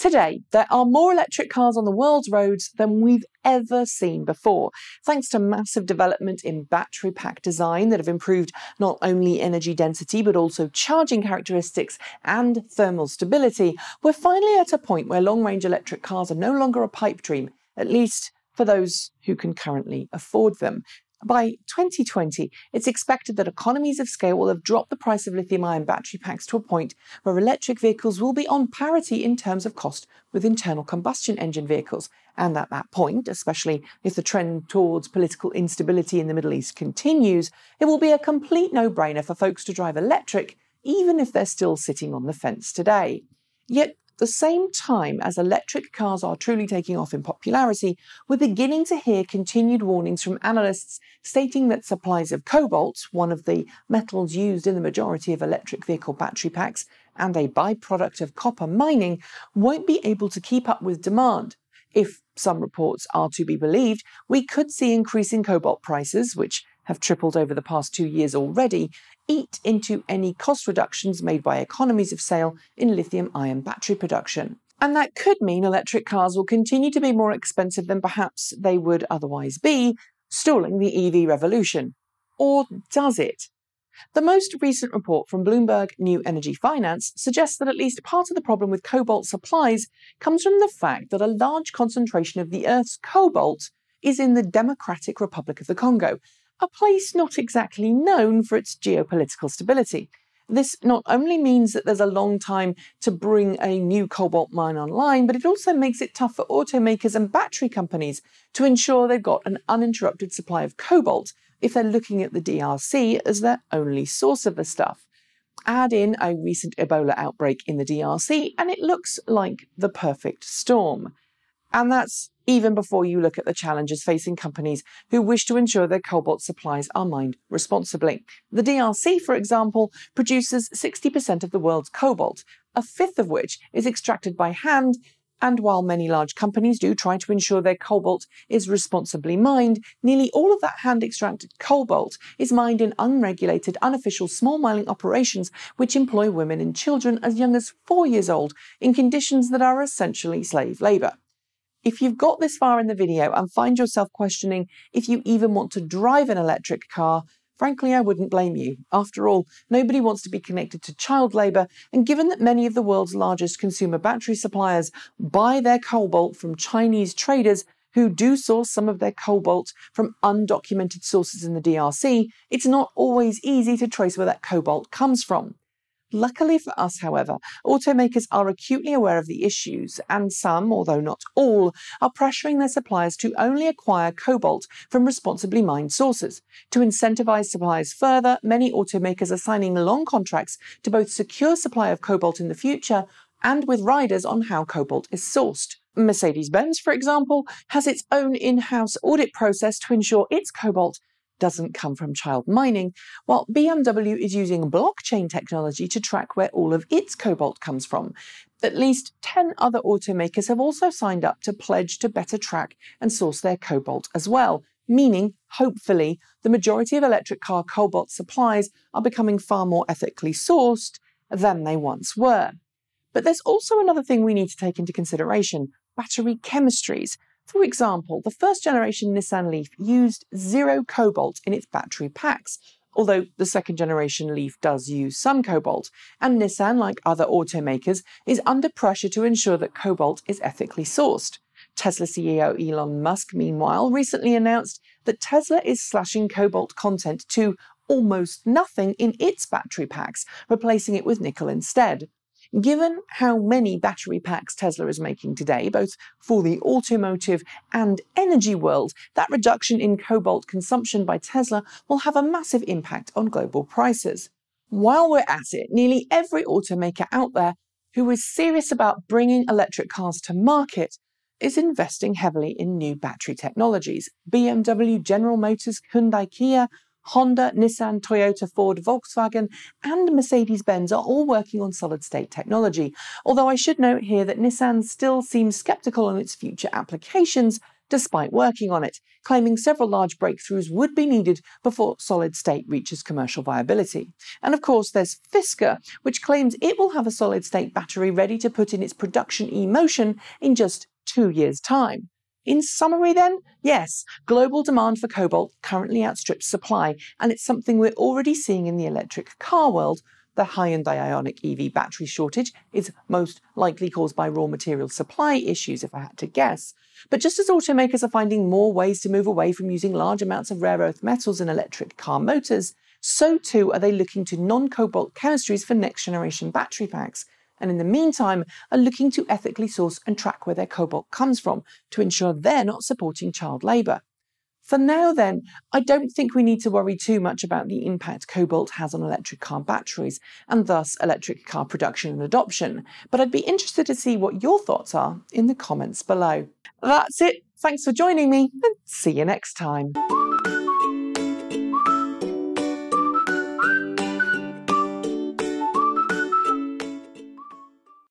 Today, there are more electric cars on the world's roads than we've ever seen before, thanks to massive development in battery pack design that have improved not only energy density but also charging characteristics and thermal stability. We're finally at a point where long-range electric cars are no longer a pipe dream, at least for those who can currently afford them. By 2020, it's expected that economies of scale will have dropped the price of lithium-ion battery packs to a point where electric vehicles will be on parity in terms of cost with internal combustion engine vehicles. And at that point, especially if the trend towards political instability in the Middle East continues, it will be a complete no-brainer for folks to drive electric, even if they're still sitting on the fence today. Yet, at the same time as electric cars are truly taking off in popularity, we're beginning to hear continued warnings from analysts stating that supplies of cobalt, one of the metals used in the majority of electric vehicle battery packs and a byproduct of copper mining, won't be able to keep up with demand. If some reports are to be believed, we could see increasing cobalt prices, which have tripled over the past 2 years already, eat into any cost reductions made by economies of scale in lithium-ion battery production. And that could mean electric cars will continue to be more expensive than perhaps they would otherwise be, stalling the EV revolution. Or does it? The most recent report from Bloomberg New Energy Finance suggests that at least part of the problem with cobalt supplies comes from the fact that a large concentration of the Earth's cobalt is in the Democratic Republic of the Congo, a place not exactly known for its geopolitical stability. This not only means that there's a long time to bring a new cobalt mine online, but it also makes it tough for automakers and battery companies to ensure they've got an uninterrupted supply of cobalt if they're looking at the DRC as their only source of the stuff. Add in a recent Ebola outbreak in the DRC, and it looks like the perfect storm. And that's even before you look at the challenges facing companies who wish to ensure their cobalt supplies are mined responsibly. The DRC, for example, produces 60% of the world's cobalt, a fifth of which is extracted by hand, and while many large companies do try to ensure their cobalt is responsibly mined, nearly all of that hand-extracted cobalt is mined in unregulated, unofficial small mining operations which employ women and children as young as 4 years old in conditions that are essentially slave labour. If you've got this far in the video and find yourself questioning if you even want to drive an electric car, frankly, I wouldn't blame you. After all, nobody wants to be connected to child labour, and given that many of the world's largest consumer battery suppliers buy their cobalt from Chinese traders who do source some of their cobalt from undocumented sources in the DRC, it's not always easy to trace where that cobalt comes from. Luckily for us, however, automakers are acutely aware of the issues, and some, although not all, are pressuring their suppliers to only acquire cobalt from responsibly mined sources. To incentivize suppliers further, many automakers are signing long contracts to both secure supply of cobalt in the future and with riders on how cobalt is sourced. Mercedes-Benz, for example, has its own in-house audit process to ensure its cobalt doesn't come from child mining, while BMW is using blockchain technology to track where all of its cobalt comes from. At least 10 other automakers have also signed up to pledge to better track and source their cobalt as well, meaning, hopefully, the majority of electric car cobalt supplies are becoming far more ethically sourced than they once were. But there's also another thing we need to take into consideration: battery chemistries. For example, the first-generation Nissan Leaf used zero cobalt in its battery packs, although the second-generation Leaf does use some cobalt, and Nissan, like other automakers, is under pressure to ensure that cobalt is ethically sourced. Tesla CEO Elon Musk, meanwhile, recently announced that Tesla is slashing cobalt content to almost nothing in its battery packs, replacing it with nickel instead. Given how many battery packs Tesla is making today, both for the automotive and energy world, that reduction in cobalt consumption by Tesla will have a massive impact on global prices. While we're at it, nearly every automaker out there who is serious about bringing electric cars to market is investing heavily in new battery technologies. BMW, General Motors, Hyundai, Kia, Honda, Nissan, Toyota, Ford, Volkswagen, and Mercedes-Benz are all working on solid-state technology, although I should note here that Nissan still seems skeptical on its future applications despite working on it, claiming several large breakthroughs would be needed before solid-state reaches commercial viability. And of course there's Fisker, which claims it will have a solid-state battery ready to put in its production e-motion in just 2 years' time. In summary then, yes, global demand for cobalt currently outstrips supply, and it's something we're already seeing in the electric car world. The high-end ionic EV battery shortage is most likely caused by raw material supply issues, if I had to guess. But just as automakers are finding more ways to move away from using large amounts of rare earth metals in electric car motors, so too are they looking to non-cobalt chemistries for next-generation battery packs, and in the meantime are looking to ethically source and track where their cobalt comes from to ensure they're not supporting child labour. For now then, I don't think we need to worry too much about the impact cobalt has on electric car batteries, and thus electric car production and adoption, but I'd be interested to see what your thoughts are in the comments below. That's it, thanks for joining me, and see you next time.